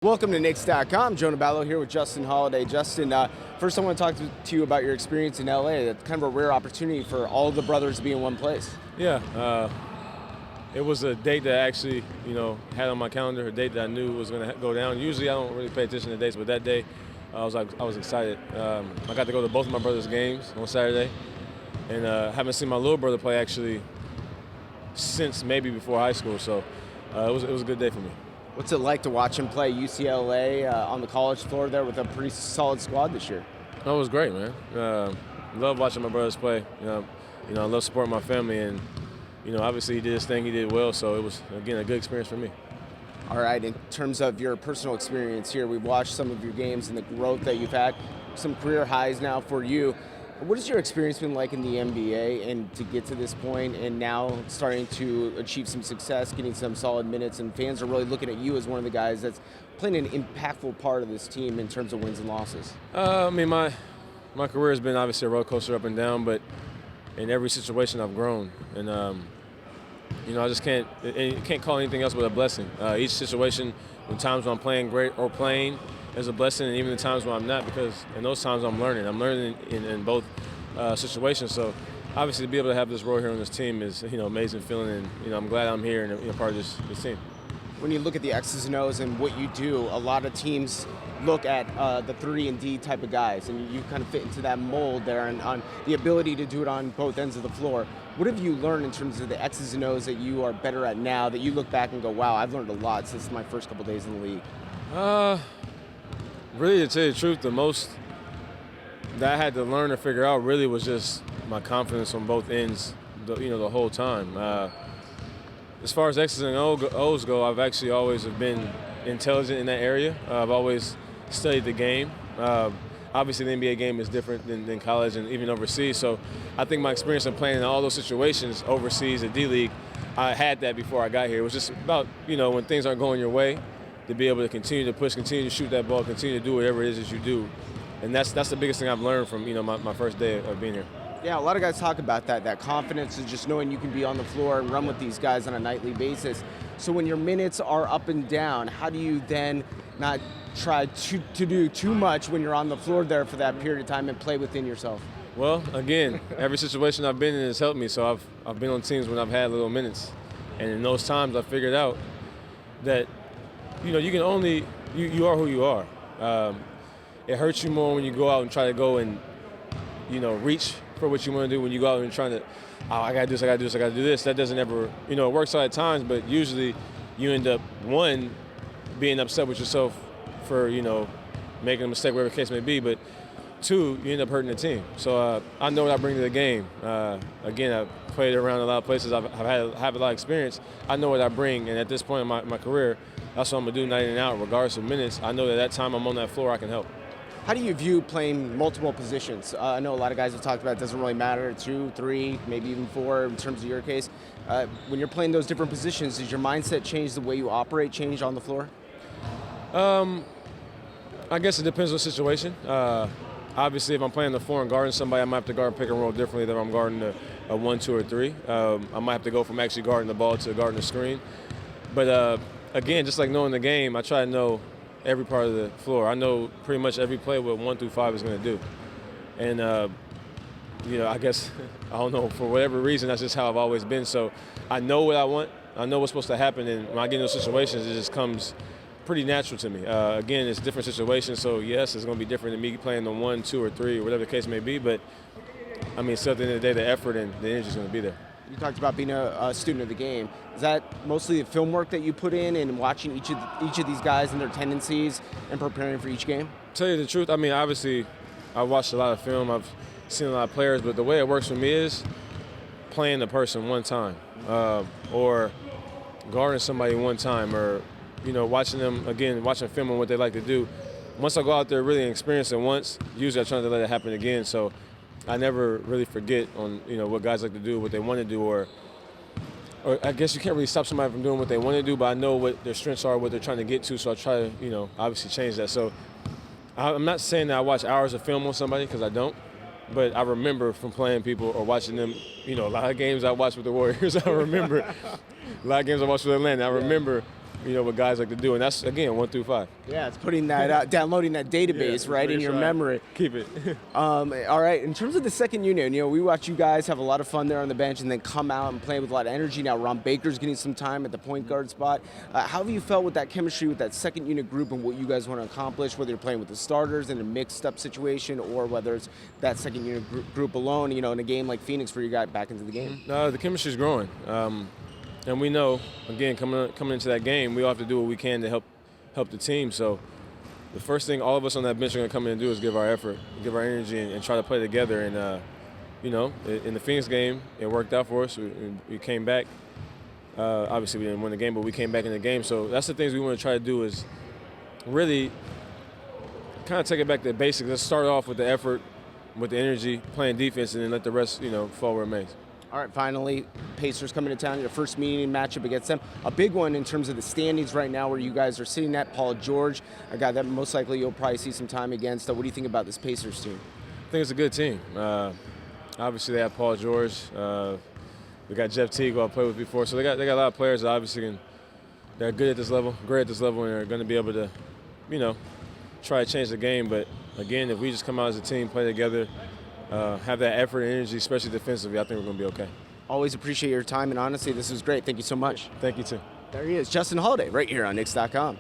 Welcome to Knicks.com. Jonah Ballow here with Justin Holiday. Justin, first I want to talk to you about your experience in LA. That's kind of a rare opportunity for all the brothers to be in one place. Yeah, it was a date that I actually, had on my calendar, a date that I knew was going to go down. Usually I don't really pay attention to dates, but that day I was excited. I got to go to both of my brother's games on Saturday, and haven't seen my little brother play actually since maybe before high school. So it was a good day for me. What's it like to watch him play UCLA on the college floor there with a pretty solid squad this year? Oh, it was great, man. Love watching my brothers play. I love supporting my family, and obviously he did his thing, he did well. So it was, again, a good experience for me. All right, in terms of your personal experience here, we've watched some of your games and the growth that you've had, some career highs now for you. What has your experience been like in the NBA and to get to this point and now starting to achieve some success, getting some solid minutes, and fans are really looking at you as one of the guys that's playing an impactful part of this team in terms of wins and losses? My career has been obviously a roller coaster up and down, but in every situation I've grown. And, I just can't call anything else but a blessing. Each situation, the times when I'm playing great or playing, is a blessing, and even the times when I'm not, because in those times I'm learning. I'm learning in both situations. So obviously to be able to have this role here on this team is amazing feeling, and I'm glad I'm here and part of this team. When you look at the X's and O's and what you do, a lot of teams look at the 3-and-D type of guys, and you kind of fit into that mold there and on the ability to do it on both ends of the floor. What have you learned in terms of the X's and O's that you are better at now, that you look back and go, wow, I've learned a lot since my first couple days in the league? Really, to tell you the truth, the most that I had to learn or figure out really was just my confidence on both ends, the whole time. As far as X's and O's go, I've actually always have been intelligent in that area. I've always studied the game. Obviously, the NBA game is different than college and even overseas. So I think my experience in playing in all those situations overseas at D-League, I had that before I got here. It was just about, when things aren't going your way, to be able to continue to push, continue to shoot that ball, continue to do whatever it is that you do. And that's the biggest thing I've learned from, my first day of being here. Yeah, a lot of guys talk about that confidence is just knowing you can be on the floor and run with these guys on a nightly basis. So when your minutes are up and down, how do you then not try to do too much when you're on the floor there for that period of time and play within yourself? Well, again, every situation I've been in has helped me. So I've been on teams when I've had little minutes. And in those times I figured out that you can only, you are who you are. It hurts you more when you go out and try to go and, reach for what you want to do. When you go out and trying to, I got to do this, I got to do this, I got to do this. That doesn't ever, it works out at times, but usually you end up, one, being upset with yourself for, making a mistake, whatever the case may be, but two, you end up hurting the team. So I know what I bring to the game. Again, I've played around a lot of places. I have a lot of experience. I know what I bring, and at this point in my career, that's what I'm going to do night in and out, regardless of minutes. I know that time I'm on that floor, I can help. How do you view playing multiple positions? I know a lot of guys have talked about it doesn't really matter, 2, 3, maybe even 4 in terms of your case. When you're playing those different positions, does your mindset change, the way you operate change on the floor? I guess it depends on the situation. Obviously, if I'm playing the 4 and guarding somebody, I might have to guard pick and roll differently than if I'm guarding a 1, 2, or 3. I might have to go from actually guarding the ball to guarding the screen. But again, just like knowing the game, I try to know every part of the floor. I know pretty much every play what 1 through 5 is going to do. And, I guess, I don't know, for whatever reason, that's just how I've always been. So I know what I want. I know what's supposed to happen. And when I get in those situations, it just comes pretty natural to me. Again, it's different situations. So, yes, it's going to be different than me playing the 1, 2, or 3, or whatever the case may be. But, still at the end of the day, the effort and the energy is going to be there. You talked about being a student of the game. Is that mostly the film work that you put in and watching each of these guys and their tendencies and preparing for each game? Tell you the truth, obviously, I've watched a lot of film. I've seen a lot of players, but the way it works for me is playing the person one time, or guarding somebody one time, or watching them again, watching film on what they like to do. Once I go out there really and experience it once, usually I try to let it happen again. So I never really forget on what guys like to do, what they want to do, or I guess you can't really stop somebody from doing what they want to do, but I know what their strengths are, what they're trying to get to, so I try to obviously change that. So I'm not saying that I watch hours of film on somebody, because I don't, but I remember from playing people or watching them. A lot of games I watched with the Warriors. I remember a lot of games I watched with Atlanta. I remember what guys like to do, and that's again 1 through 5. Yeah, it's putting that out, downloading that database right in your memory. Keep it. All right. In terms of the second unit, we watch you guys have a lot of fun there on the bench, and then come out and play with a lot of energy. Now Ron Baker's getting some time at the point guard spot. How have you felt with that chemistry with that second unit group and what you guys want to accomplish? Whether you're playing with the starters in a mixed-up situation, or whether it's that second unit group alone, in a game like Phoenix where you got back into the game. No, the chemistry's growing. And we know, again, coming into that game, we all have to do what we can to help the team. So the first thing all of us on that bench are going to come in and do is give our effort, give our energy, and try to play together. And, in the Phoenix game, it worked out for us. We came back. Obviously, we didn't win the game, but we came back in the game. So that's the things we want to try to do is really kind of take it back to the basics. Let's start off with the effort, with the energy, playing defense, and then let the rest, fall where it may. All right, finally, Pacers coming to town, your first meeting matchup against them. A big one in terms of the standings right now where you guys are sitting at. Paul George, a guy that most likely you'll probably see some time against. What do you think about this Pacers team? I think it's a good team. Obviously, they have Paul George. We got Jeff Teague, who I played with before. So they got a lot of players that obviously they're good at this level, great at this level, and they're going to be able to, try to change the game. But, again, if we just come out as a team, play together, have that effort and energy, especially defensively, I think we're going to be okay. Always appreciate your time, and honestly, this was great. Thank you so much. Thank you, too. There he is, Justin Holiday, right here on Knicks.com.